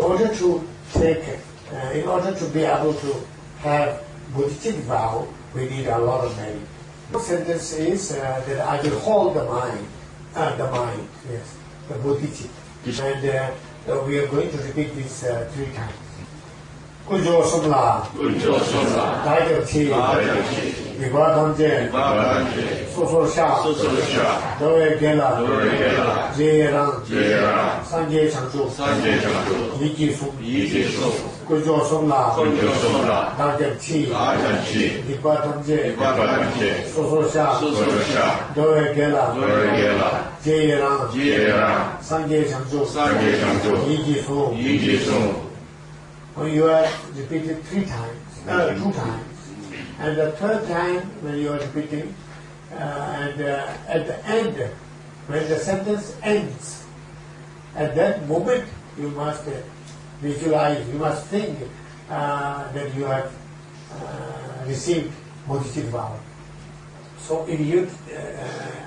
order to take, in order to be able to have Bodhimind Vow, we need a lot of money. The sentence is that I will hold the mind, yes, the Bodhicitta. And we are going to repeat this 3 times. Kujo Sumla, Daido Chi, Vibadamje, Soso Sha, Doe Gela, Jeran, Sanje Chanchu, Yiji Su, Kujo Sumla, Daido Chi, Vibadamje, Soso Sha, Doe Gela, Jeran, Sanje Chanchu, Yiji Su. When you are repeated 2 times, and the 3rd time when you are repeating, and at the end, when the sentence ends, at that moment you must visualize, you must think that you have received Bodhicitta Vow. So if you,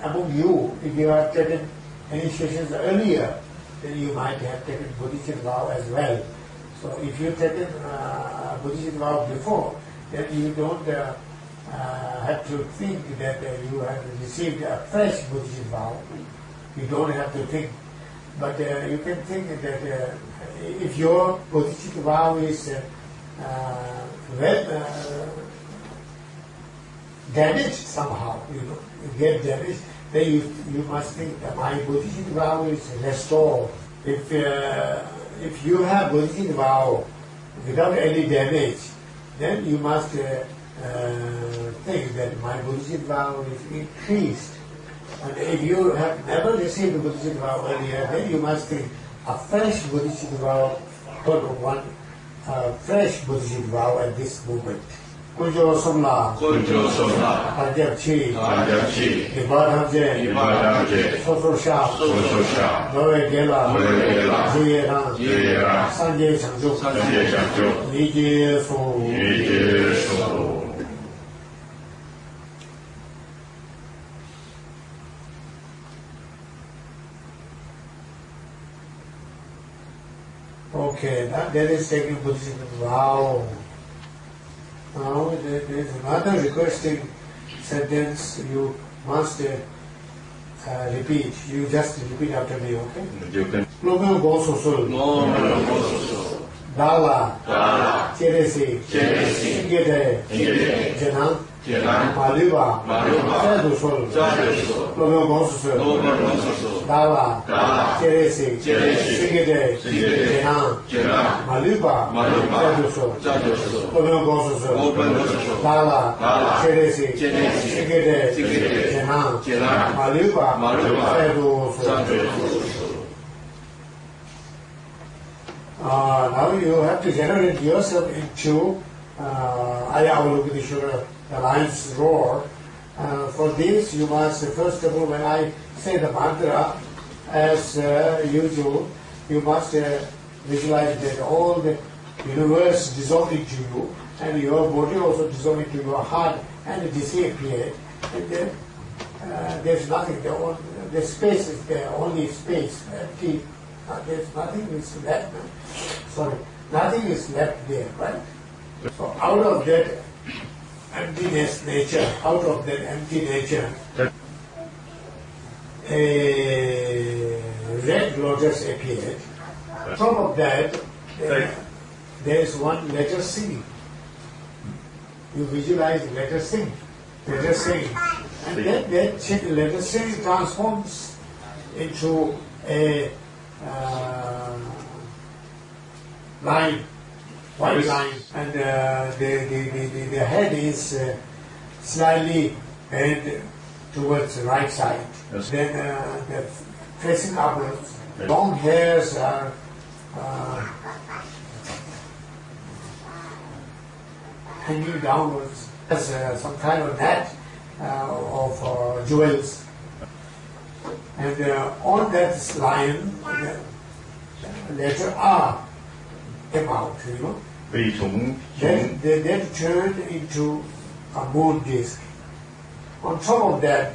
among you, if you have taken initiations earlier, then you might have taken Bodhicitta Vow as well. So if you've taken Bodhicitta Vow before, then you don't have to think that you have received a fresh Bodhicitta Vow. You don't have to think. But you can think that if your Bodhicitta Vow is damaged somehow, you get damaged, then you must think that my Bodhicitta Vow is restored. If you have Bodhicitta Vow without any damage, then you must think that my Bodhicitta Vow is increased. And if you have never received a Bodhicitta Vow earlier, then you must think a fresh Bodhicitta Vow, fresh Bodhicitta Vow at this moment. Kujo Sumla, Daido Chi, Vibadamje, Soso Sha, Doe Gela, Jeran, Sanje Chanchu, Yiji Su. Okay, that is taking Bodhicitta Vow. Now there is another requesting sentence you must repeat. You just repeat after me, okay? You can. Lochen Rinpoche, Dala, Cheresi, Ingede, Janang, Maluba, Sadusol, Lochen Rinpoche, Dala, Cheresi, Ingede, Janang, Maluba, Sadusol, Lochen Rinpoche, Dala, Cheresi, Ingede, Janang, Maluba, Sadusol. Now you have to generate yourself into Avalokiteshvara, the lion's roar. For this, you must, first of all, when I say the mantra, as usual, you must visualize that all the universe dissolving to you, and your body also dissolving to your heart, and it disappeared. And then there's nothing, the space is there, only space, empty. There's nothing is left. Nothing is left there, right? So out of that emptiness nature, out of that empty nature, a red lotus appeared. On top of that, there is one letter C. You visualize letter C. Letter C. And then that letter C transforms into a line, white line, and the head is slightly bent towards the right side. Yes. Then the facing upwards. Long hairs are hanging downwards. There's some kind of net of jewels. And on that lion, the letter R came out, you know. Then that turned into a moon disk. On top of that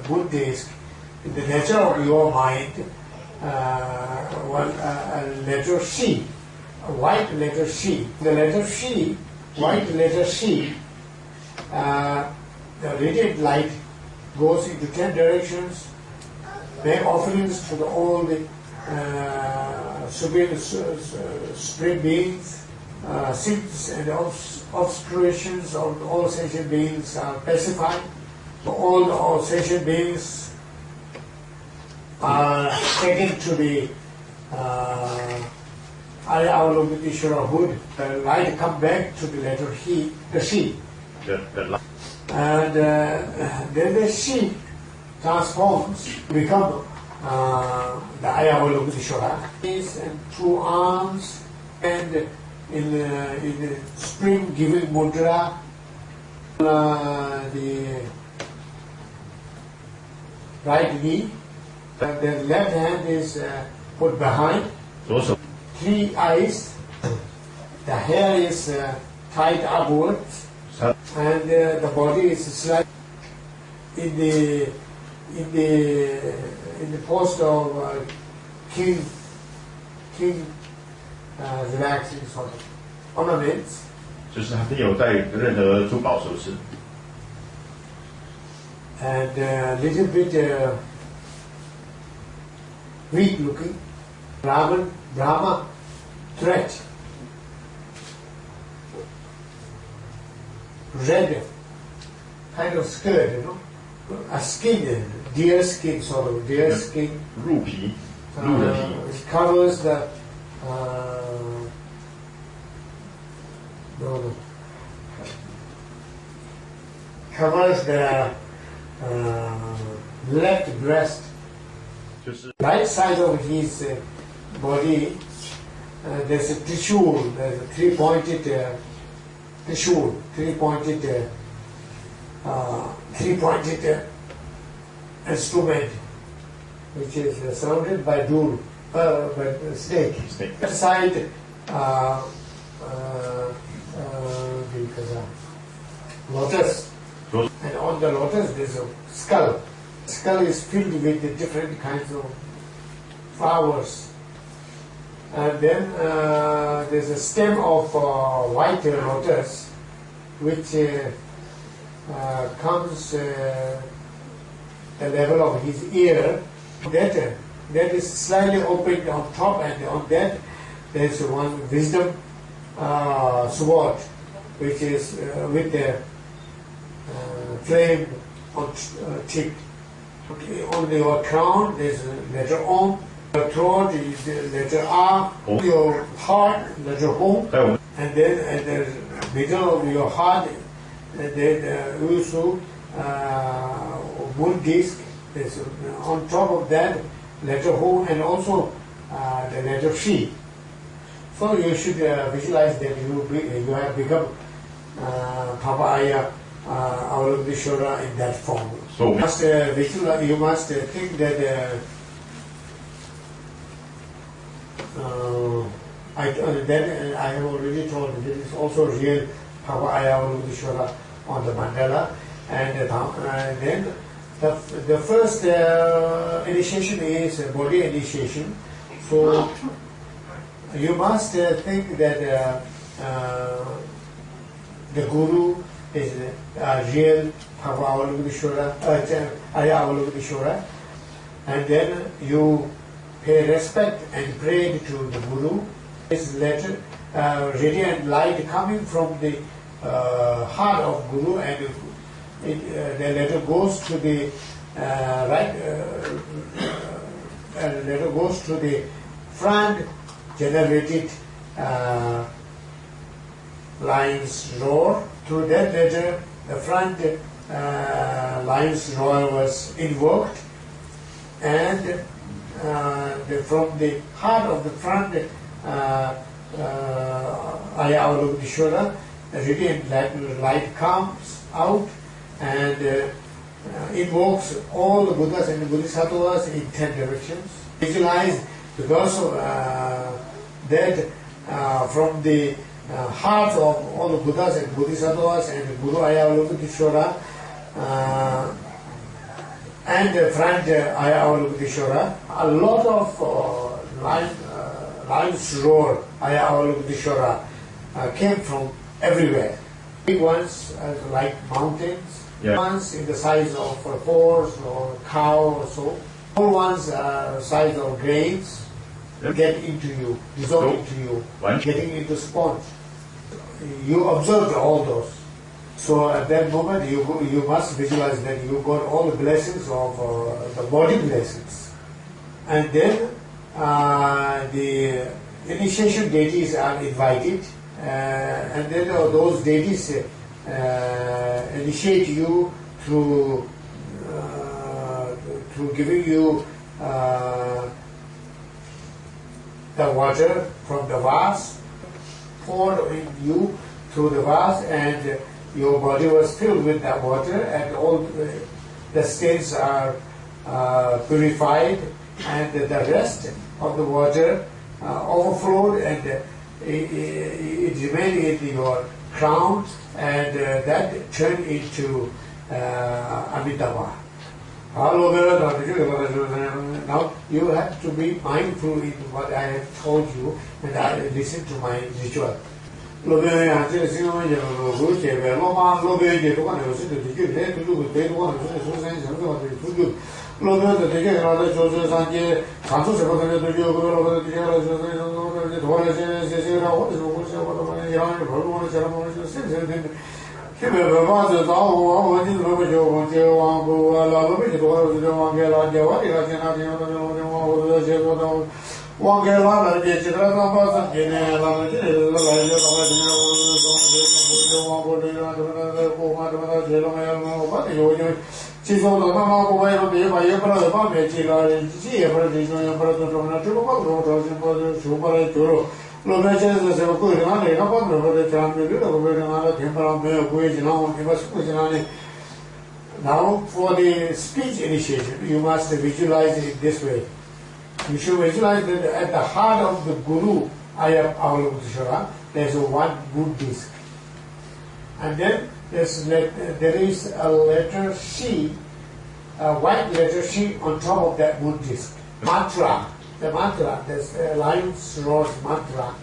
moon disk, in the nature of your mind, one letter C, a white letter C. The letter C, white letter C, the radiant light goes into 10 directions, make offerings to all the supreme beings, sins and obscurations of all sentient beings are pacified. All sentient beings are taken to the Avalokiteshvara hood. The light come back to the letter the C. And then the C transforms, become the Avalokiteshvara. And 2 arms, and in the spring giving mudra, the right knee, and the left hand is put behind. 3 eyes, the hair is tied upwards, and the body is slightly in the post of king relaxing sort of ornaments. 就是他没有带任何珠宝首饰。 And little bit weak looking, Brahma threat, red kind of skirt, you know, a skin, deer skin sort of, deer skin. 鹿皮，鹿的皮。 It covers the covers the left breast. 就是 Right side of his body, there's a trishul, there's a three-pointed trishul, three-pointed instrument, which is surrounded by dhool, by snake. That side, lotus, and on the lotus there's a skull. The skull is filled with the different kinds of flowers. And then there's a stem of white lotus, which comes the level of his ear. That is slightly opened on top, and on that there's one wisdom sword, which is with the flame on tip. Okay, on your crown there's a letter Om. Your throat is the letter R. Your heart, letter O. And then at the middle of your heart, then also moon disc. There's on top of that letter O, and also the letter C. So you should visualize that you have become Papaya Avalokiteshvara in that form. So you must you must think that I have already told this is also real Papaya Avalokiteshvara on the mandala, and then the first initiation is body initiation. So you must think that the Guru is real Avalokiteshvara, and then you pay respect and pray to the Guru. This letter, radiant light coming from the heart of Guru, and the letter goes to the letter goes to the front generated lion's roar. Through that letter, the front lion's roar was invoked, and from the heart of the front Avalokiteshvara, the radiant light comes out and invokes all the Buddhas and the Bodhisattvas in 10 directions. Visualize, because of that from the hearts of all the Buddhas and Bodhisattvas and Guru Avalokiteshvara, and friend Avalokiteshvara, a lot of lines roar Avalokiteshvara came from everywhere. Big ones like mountains, ones in the size of a horse or cow or so. Small ones size of grains get into you, dissolve into you, getting into sponge. You observed all those. So at that moment you must visualize that you got all the blessings of the body blessings. And then the initiation deities are invited, and then those deities initiate you through giving you the water from the vase, poured in you through the vase, and your body was filled with that water, and all the stains are purified, and the rest of the water overflowed, and it remained in your crown, and that turned into Amitabha. Now you have to be mindful in what I have told you, and I listen to my ritual. Now for the speech initiation, you must visualize it this way. You should visualize that at the heart of the Guru, Avalokiteshvara, there is one good disc. And then there is a letter C, a white letter C on top of that moon disc. Mantra, the mantra, there's a lion's roar mantra.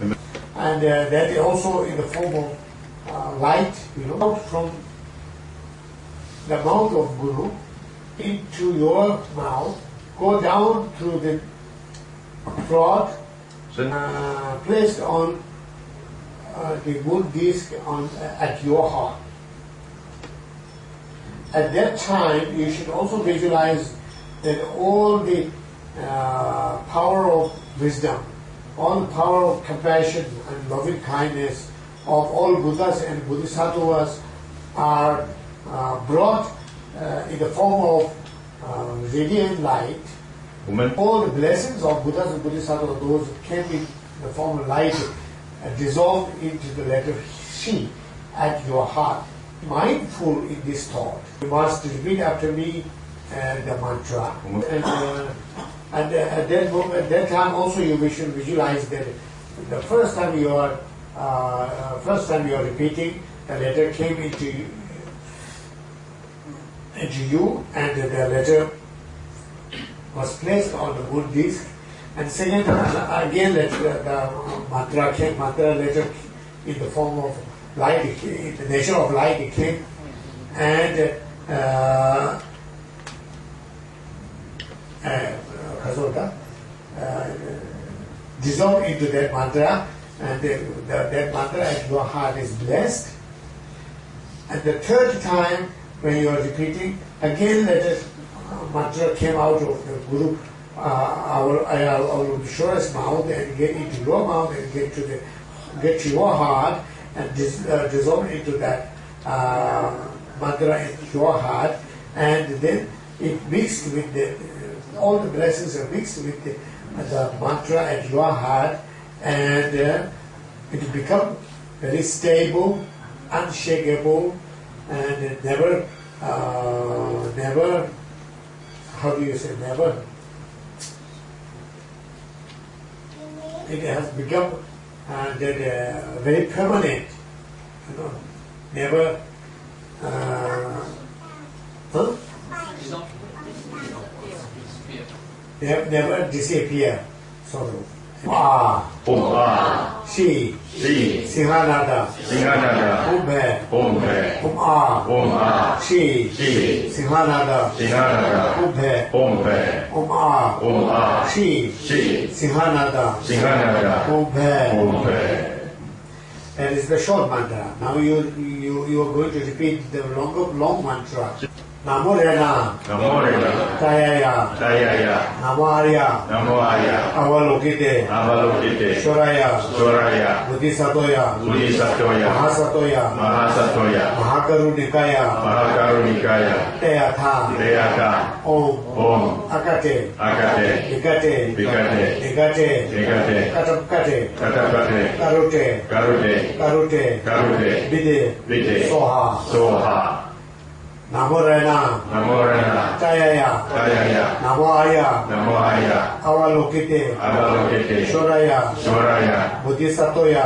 And that is also in the form of light, out from the mouth of Guru into your mouth, go down through the throat, placed on the moon disc at your heart. At that time, you should also visualize that all the power of wisdom, all the power of compassion and loving kindness of all Buddhas and Bodhisattvas are brought in the form of radiant light. All the blessings of Buddhas and Bodhisattvas, those came in the form of light, dissolved into the letter C at your heart. Mindful in this thought. You must repeat after me the mantra. And at that moment, at that time also you should visualize that the first time you are repeating, the letter came into you, and the letter was placed on the moon disc. And second time again, the mantra came, mantra letter in the form of light, in the nature of light it came, and dissolve into that mantra, and that mantra at your heart is blessed. And the third time when you are repeating, again that mantra came out of the Guru, Avalokiteshvara's mouth, and get into your mouth and get to your heart, and dissolve into that mantra in your heart, and then it mixed with all the blessings are mixed with the mantra at your heart, and it become very stable, unshakable, and never, how do you say, never? It has become very permanent, never. never disappear. Sort of. Ah. She. Singhanada. Upe. She. Singhanada. Upe. She. Singhanada. Upe. That is the short mantra. Now you are going to repeat the long mantra. Namo Rena. Tayaya. Namo Arya. Avalokiteshvara. Bodhisatoya. Mahasatoya. Mahakarunikaya. Teyatha. Om. Akate. Vikate. Karote. Vide. Soha. Namo Rena. Tayaya. Namo Arya. Avalokiteshvara. Bodhisatoya.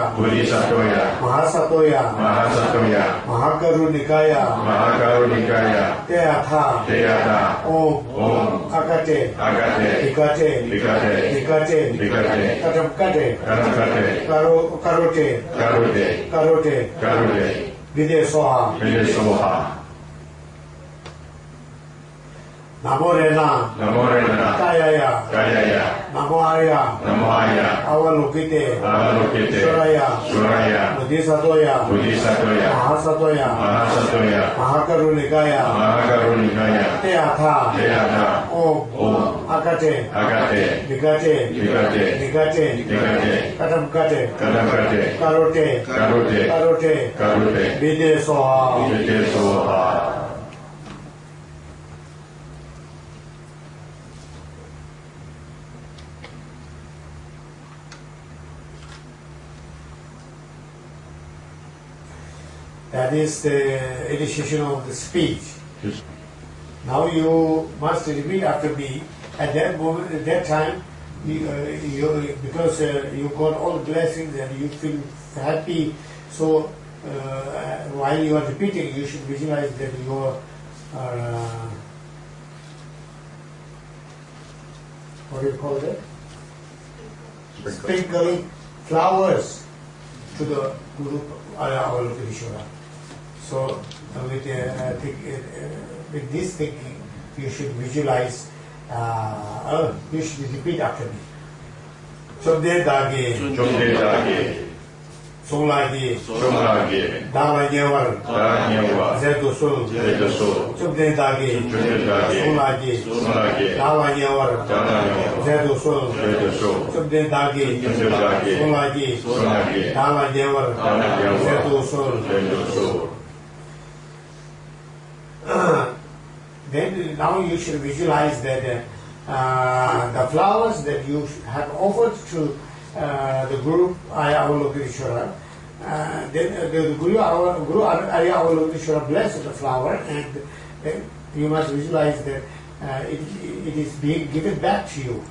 Mahasatoya. Mahakarunikaya. Teyatha. Om. Akate. Vikate. Karote. Vide Soha. Namo Rena. Tayaya. Namo Arya. Avalokiteshvara. Bodhisatoya. Mahasatoya. Mahakarunikaya. Teyatha. Om. Akate. Vikate. Karote. Vide Soha. That is the initiation of the speech. Yes. Now you must repeat after me. At that moment, at that time, because you got all blessings and you feel happy. So while you are repeating, you should visualize that you are what do you call that? Sprinkling flowers to the Guru Avalokiteshvara. So with this thinking, you should visualize. You should repeat after me. Chomde dage. Songlage. Dava nyewar. Zedo sol. Chomde dage. Songlage. Dava nyewar. Zedo sol. Chomde dage. Songlage. Dava nyewar. Zedo sol. Then now you should visualize that the flowers that you have offered to the Guru Avalokiteshvara, then the Guru Avalokiteshvara blessed the flower, and then you must visualize that it is being given back to you.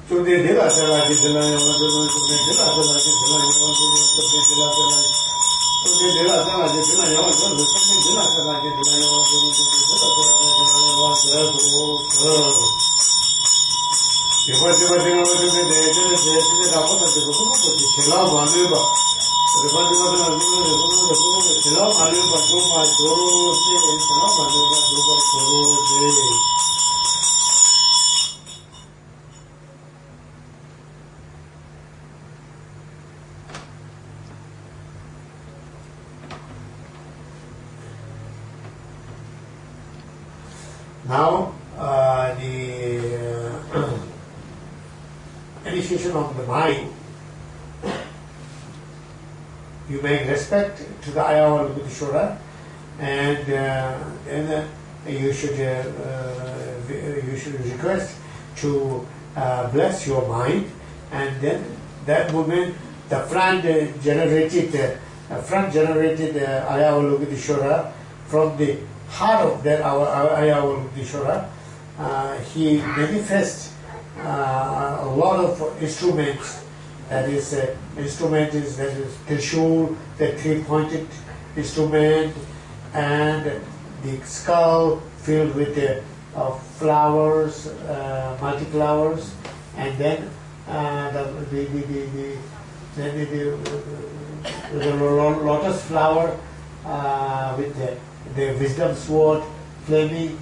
So they did Now, the initiation of the mind, you make respect to the Avalokiteshvara, and then you should request to bless your mind, and then that moment the front generated Avalokiteshvara from the heart of that Avalokiteshvara, he manifests a lot of instruments. That is, instrument is Trishul, the three-pointed instrument, and the skull filled with flowers, multi-flowers, and then the lotus flower with the wisdom sword flaming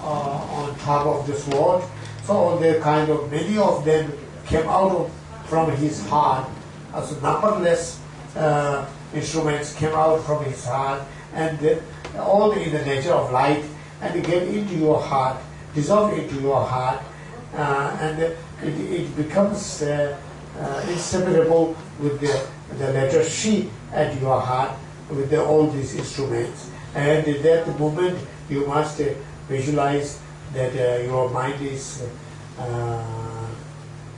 on top of the sword. So all the kind of many of them came out from his heart. So numberless instruments came out from his heart, and all in the nature of light, and it came into your heart, dissolved into your heart, and it becomes inseparable with the letter Shi at your heart with all these instruments. And at that moment you must visualize that your mind is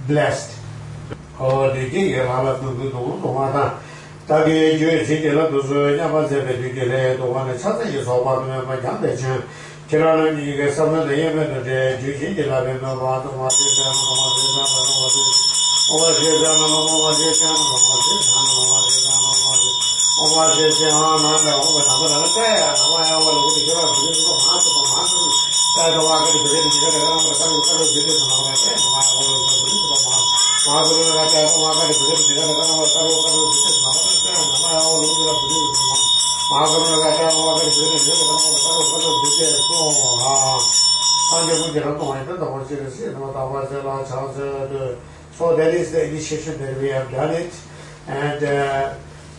blessed. So that is the initiation that we have done it, and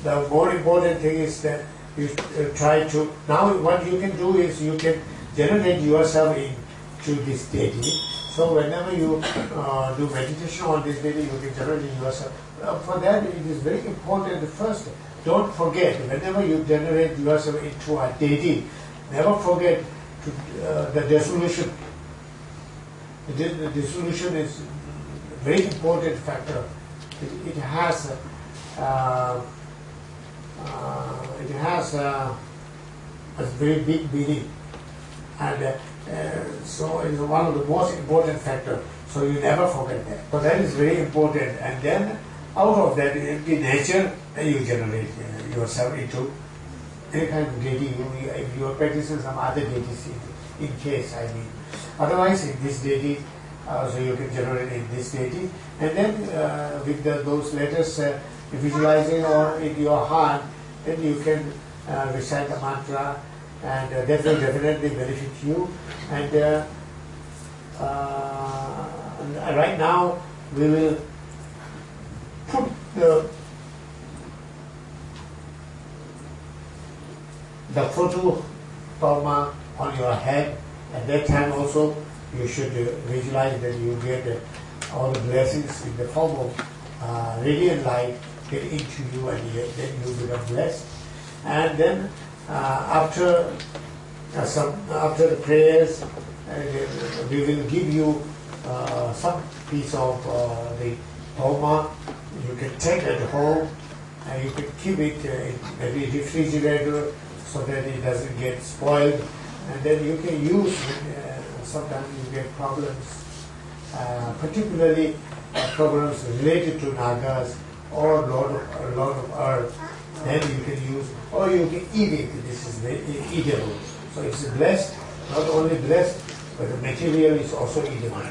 the more important thing is that you try to, now what you can do is you can generate yourself into this deity. So whenever you do meditation on this deity, you can generate yourself. For that it is very important, first, don't forget, whenever you generate yourself into a deity, never forget the dissolution. The dissolution is a very important factor. It has a very big meaning, and so it is one of the most important factors. So you never forget that. So that is very important, and then out of that empty nature, you generate yourself into any kind of deity. If you are practicing some other deities, in case, I mean. Otherwise, in this deity, so you can generate in this deity, and then with those letters visualizing or in your heart, then you can recite the mantra, and that will definitely benefit you. And right now, we will put the photo Dharma on your head. At that time also, you should visualize that you get all the blessings in the form of radiant light get into you, and then you become blessed. And then after the prayers, we will give you some piece of the Dharma. You can take it home, and you can keep it in the refrigerator so that it doesn't get spoiled. And then you can use, sometimes you get problems, particularly problems related to Nagas or Lord of Earth. Then you can use, or you can eat it. This is very eatable. So it's blessed, not only blessed, but the material is also eatable.